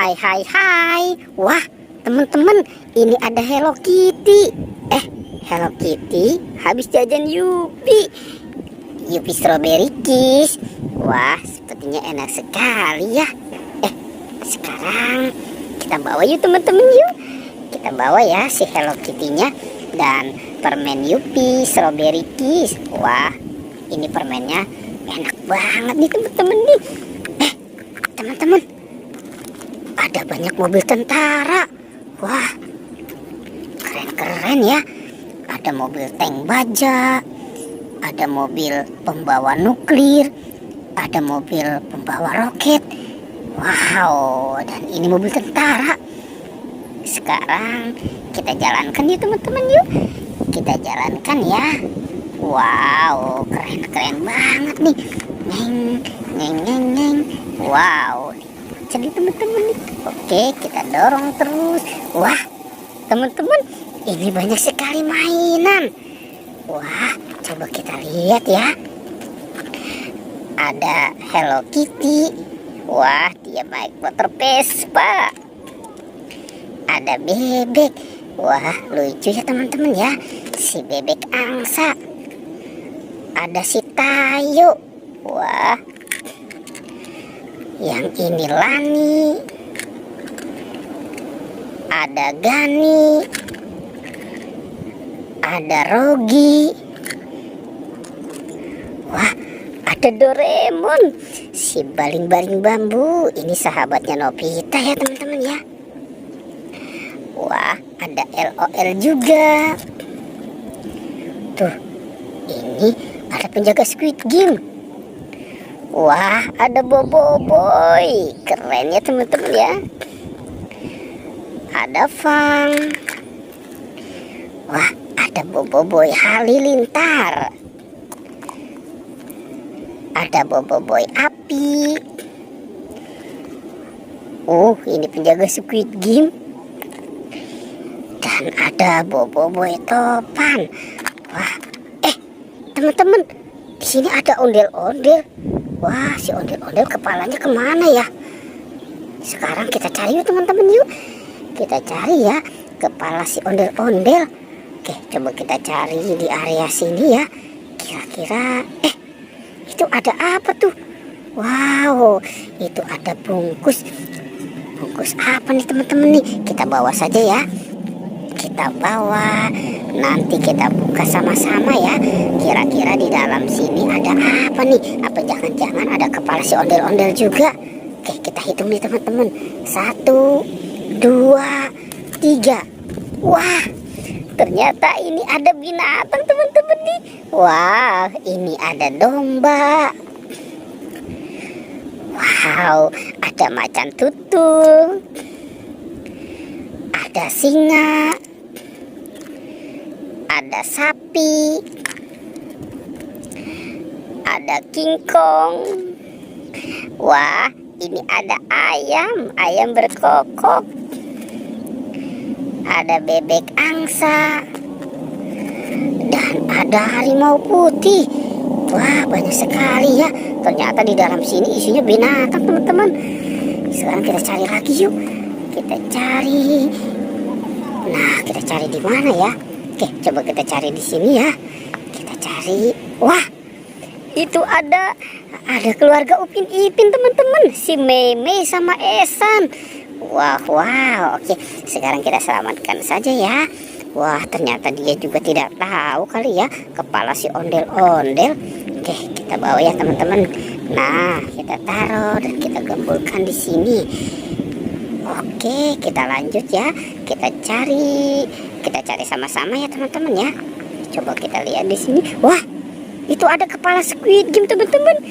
Hai hai hai. Wah, teman-teman, ini ada Hello Kitty. Hello Kitty habis jajan Yupi. Yupi Strawberry Kiss. Wah, sepertinya enak sekali ya. Sekarang kita bawa yuk teman-teman yuk. Kita bawa ya si Hello Kitty-nya dan permen Yupi Strawberry Kiss. Wah, ini permennya enak banget nih teman-teman nih. Teman-teman, ada banyak mobil tentara. Wah, keren-keren ya. Ada mobil tank baja, ada mobil pembawa nuklir, ada mobil pembawa roket. Wow, dan ini mobil tentara. Sekarang kita jalankan yuk teman-teman yuk. Kita jalankan ya. Wow, keren-keren banget nih. Neng, neng, neng, neng. Wow, jadi teman-teman nih. Oke, kita dorong terus. Wah, teman-teman, ini banyak sekali mainan. Wah, coba kita lihat ya. Ada Hello Kitty. Wah, dia naik motor Vespa. Ada bebek. Wah, lucu ya teman-teman ya. Si bebek angsa. Ada si Tayo. Wah, yang ini Lani. Ada Gani. Ada Rogi. Wah, ada Doraemon. Si baling-baling bambu. Ini sahabatnya Nobita ya teman-teman ya. Wah, ada LOL juga. Tuh, ini ada penjaga Squid Game. Wah, ada Boboiboy. Keren ya teman-teman ya. Ada Fang. Wah, ada Boboiboy Halilintar. Ada Boboiboy Api. Ini penjaga Squid Game. Dan ada Boboiboy Topan. Wah, teman-teman, di sini ada ondel-ondel. Wah, si ondel-ondel kepalanya kemana ya? Sekarang kita cari yuk teman-teman yuk. Kita cari ya kepala si ondel-ondel. Oke, coba kita cari di area sini ya. Kira-kira itu ada apa tuh? Wow, itu ada bungkus. Bungkus apa nih teman-teman nih? Kita bawa saja ya. Kita bawa. Nanti kita buka sama-sama ya. Kira-kira di dalam sini ada apa nih? Apa jangan-jangan ada kepala si ondel-ondel juga? Oke, kita hitung nih teman-teman. 1, 2, 3. Wah, ternyata ini ada binatang teman-teman nih. Wah, ini ada domba. Wow, ada macan tutul. Ada singa. Ada sapi. Ada kingkong. Wah, ini ada ayam. Ayam berkokok. Ada bebek angsa. Dan ada harimau putih. Wah, banyak sekali ya. Ternyata di dalam sini isinya binatang teman-teman. Sekarang kita cari lagi yuk. Kita cari. Nah, kita cari di mana ya? Oke, coba kita cari di sini ya. Kita cari. Wah, itu ada keluarga Upin Ipin teman-teman. Si Meme sama Esan. Wow. Oke, sekarang kita selamatkan saja ya. Wah, ternyata dia juga tidak tahu kali ya kepala si ondel-ondel. Oke, kita bawa ya teman-teman. Nah, kita taruh dan kita gembulkan di sini. Oke, kita lanjut ya. Kita cari sama-sama ya teman-teman ya. Coba kita lihat di sini. Wah, itu ada kepala Squid Game teman-teman.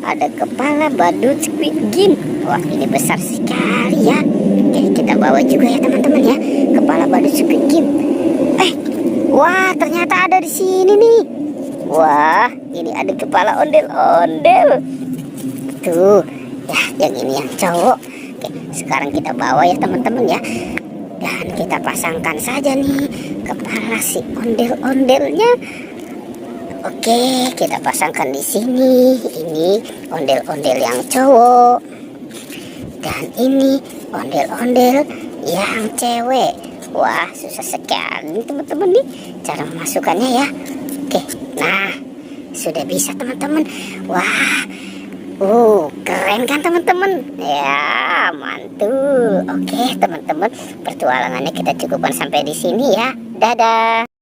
Ada kepala badut Squid Game. Wah, ini besar sekali ya. Oke, kita bawa juga ya teman-teman ya. Kepala badut Squid Game. Wah, ternyata ada di sini nih. Wah, ini ada kepala ondel-ondel. Tuh, ya yang ini yang cowok. Oke, sekarang kita bawa ya teman-teman ya. Dan kita pasangkan saja nih kepala si ondel-ondelnya. Oke, kita pasangkan di sini. Ini ondel-ondel yang cowok. Dan ini ondel-ondel yang cewek. Wah, susah sekali teman-teman nih cara memasukkannya ya. Oke, nah sudah bisa teman-teman. Wah, keren kan teman-teman? Ya, mantul. Oke teman-teman, pertualangannya kita cukupkan sampai di sini ya. Dadah.